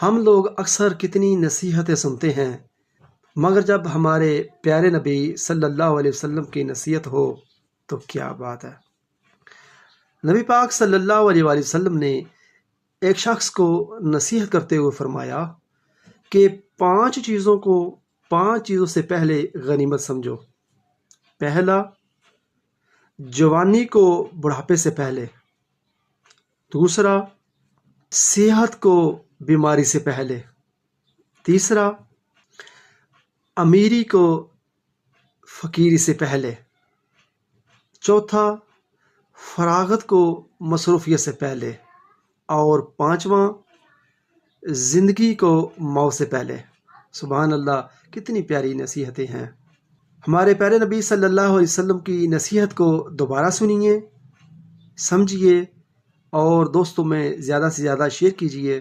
ہم لوگ اکثر کتنی نصیحتیں سنتے ہیں، مگر جب ہمارے پیارے نبی صلی اللہ علیہ وسلم کی نصیحت ہو تو کیا بات ہے۔ نبی پاک صلی اللہ علیہ وآلہ وسلم نے ایک شخص کو نصیحت کرتے ہوئے فرمایا کہ 5 چیزوں سے پہلے غنیمت سمجھو۔ پہلا، جوانی کو بڑھاپے سے پہلے۔ دوسرا، صحت کو بیماری سے پہلے۔ تیسرا، امیری کو فقیری سے پہلے۔ چوتھا، فراغت کو مصروفیت سے پہلے۔ اور پانچواں، زندگی کو موت سے پہلے۔ سبحان اللہ، کتنی پیاری نصیحتیں ہیں۔ ہمارے پیارے نبی صلی اللہ علیہ وسلم کی نصیحت کو دوبارہ سنیے، سمجھیے اور دوستوں میں زیادہ سے زیادہ شیئر کیجیے۔